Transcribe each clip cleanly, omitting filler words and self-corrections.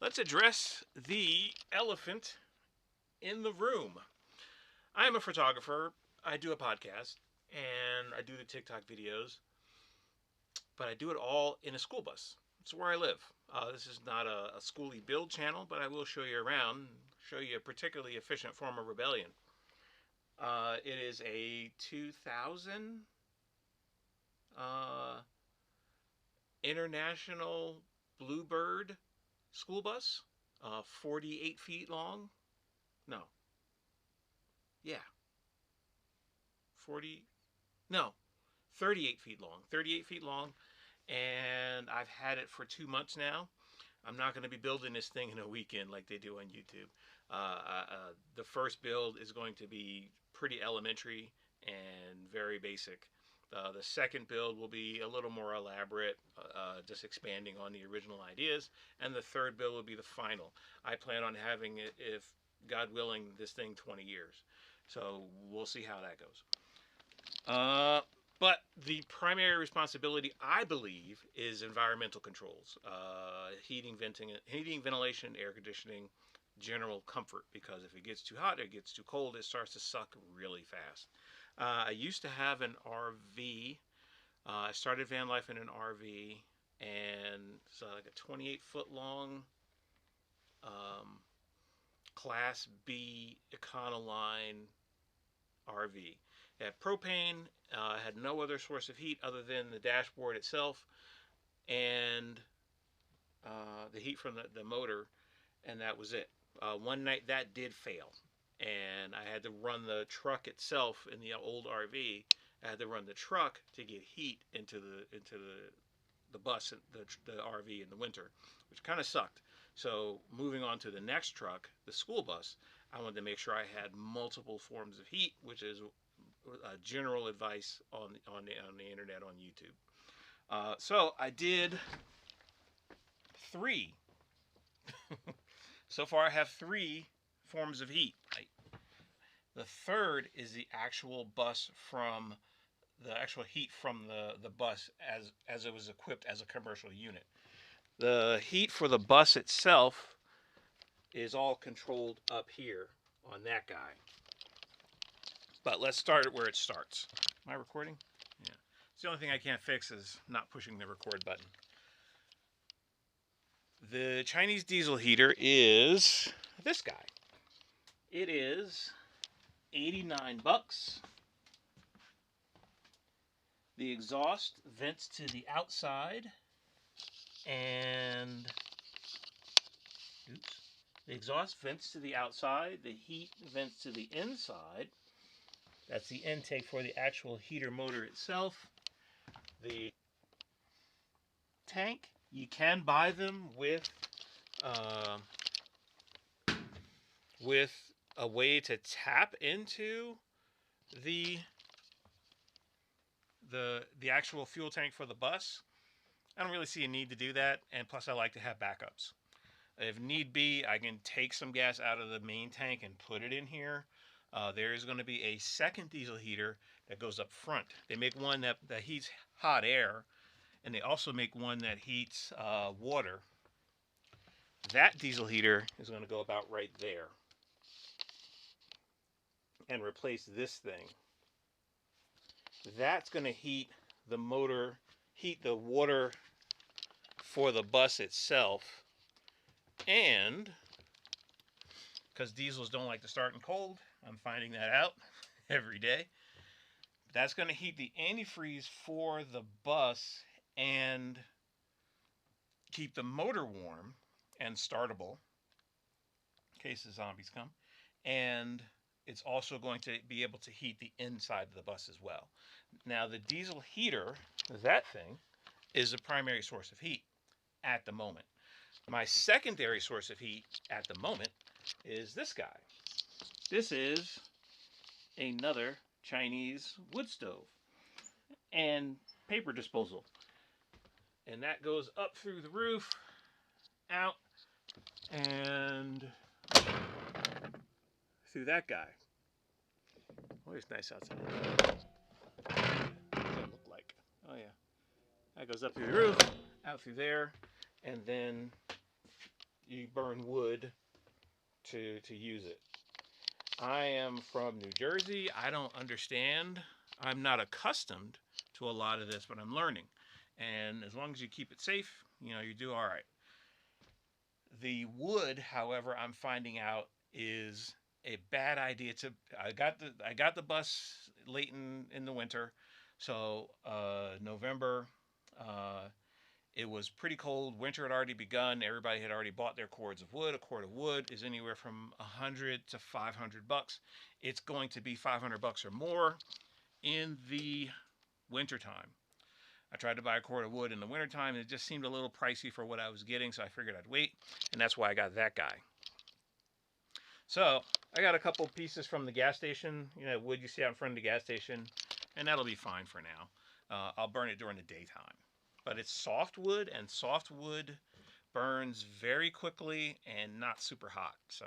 let's address the elephant in the room. I am a photographer. I do a podcast and I do the TikTok videos, but I do it all in a school bus. It's where I live. This is not a schooly build channel, but I will show you around, show you a particularly efficient form of rebellion. It is a 2000 uh, International Bluebird school bus, 48 feet long. No, yeah, 40, no, 38 feet long. 38 feet long, and I've had it for 2 months now. I'm not going to be building this thing in a weekend like they do on YouTube. The first build is going to be pretty elementary and very basic. The second build will be a little more elaborate, just expanding on the original ideas. And the third build will be the final. I plan on having it, if God willing, this thing 20 years. So we'll see how that goes. But the primary responsibility, I believe, is environmental controls, heating, ventilation, air conditioning, general comfort. Because if it gets too hot or it gets too cold, it starts to suck really fast. I used to have an RV. I started van life in an RV, and it's like a 28-foot long Class B Econoline RV. It had propane, had no other source of heat other than the dashboard itself and the heat from the motor, and that was it. One night that did fail, and I had to run the truck itself in the old RV. I had to run the truck to get heat into the bus, the RV in the winter, which kind of sucked. So moving on to the next truck, the school bus, I wanted to make sure I had multiple forms of heat, which is general advice on the internet on YouTube. So I did 3. So far I have 3 forms of heat. The third is the actual bus from the actual heat from the bus as it was equipped as a commercial unit. The heat for the bus itself is all controlled up here on that guy. But let's start where it starts. Am I recording? Yeah. It's the only thing I can't fix is not pushing the record button. The Chinese diesel heater is this guy. It is $89. The exhaust vents to the outside, and the exhaust vents to the outside, the heat vents to the inside. That's the intake for the actual heater motor itself. The tank, you can buy them with a way to tap into the actual fuel tank for the bus. I don't really see a need to do that, and plus I like to have backups. If need be, I can take some gas out of the main tank and put it in here. There is going to be a second diesel heater that goes up front. They make one that heats hot air, and they also make one that heats water. That diesel heater is going to go about right there and replace this thing. That's going to heat the motor, heat the water for the bus itself, and because diesels don't like to start in cold, I'm finding that out every day. That's going to heat the antifreeze for the bus and keep the motor warm and startable in case the zombies come. And it's also going to be able to heat the inside of the bus as well. Now, the diesel heater, that thing, is the primary source of heat at the moment. My secondary source of heat at the moment is this guy. This is another Chinese wood stove and paper disposal. And that goes up through the roof, out, and through that guy. Always nice outside. What does that look like? Oh yeah. That goes up through the roof, out through there, and then you burn wood to use it. I am from New Jersey. I don't understand. I'm not accustomed to a lot of this, but I'm learning. And as long as you keep it safe, you do all right. The wood, however, I'm finding out is a bad idea to. I got the bus late in the winter, so November. Uh, it was pretty cold. Winter had already begun. Everybody had already bought their cords of wood. A cord of wood is anywhere from $100 to $500. It's going to be $500 or more in the wintertime. I tried to buy a cord of wood in the wintertime, and it just seemed a little pricey for what I was getting, so I figured I'd wait, and that's why I got that guy. So I got a couple pieces from the gas station, wood you see out in front of the gas station, and that'll be fine for now. I'll burn it during the daytime. But it's soft wood, and soft wood burns very quickly and not super hot. So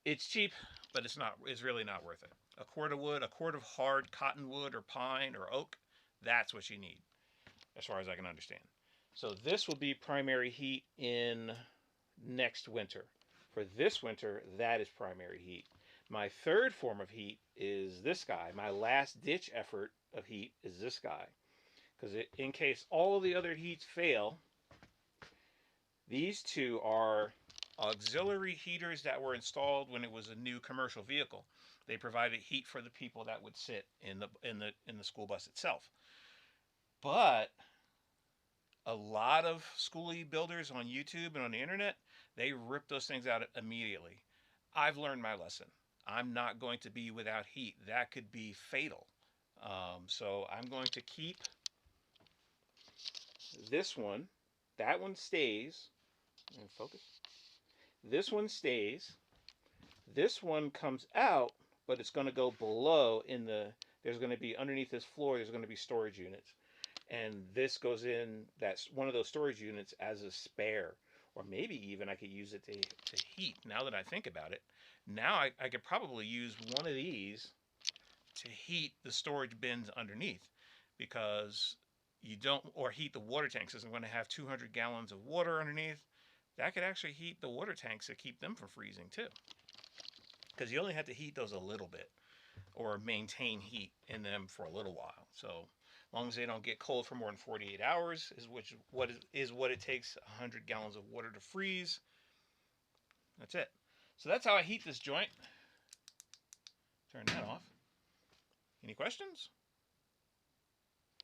it's cheap, but it's really not worth it. A cord of wood, a cord of hard cottonwood or pine or oak, that's what you need, as far as I can understand. So this will be primary heat in next winter. For this winter, that is primary heat. My third form of heat is this guy. My last ditch effort of heat is this guy. Because in case all of the other heats fail, these two are auxiliary heaters that were installed when it was a new commercial vehicle. They provided heat for the people that would sit in the school bus itself. But a lot of schoolie builders on YouTube and on the internet, they rip those things out immediately. I've learned my lesson. I'm not going to be without heat. That could be fatal. So I'm going to keep this one. That one stays. And focus. This one stays. This one comes out, but it's going to go below there's going to be underneath this floor, there's going to be storage units. And this goes in, that's one of those storage units as a spare. Or maybe even I could use it to heat, now that I think about it. Now I could probably use one of these to heat the storage bins underneath, because or heat the water tanks, because I'm going to have 200 gallons of water underneath. That could actually heat the water tanks to keep them from freezing too. Because you only have to heat those a little bit, or maintain heat in them for a little while. So as long as they don't get cold for more than 48 hours is what it takes 100 gallons of water to freeze. That's it. So that's how I heat this joint. Turn that off. Any questions?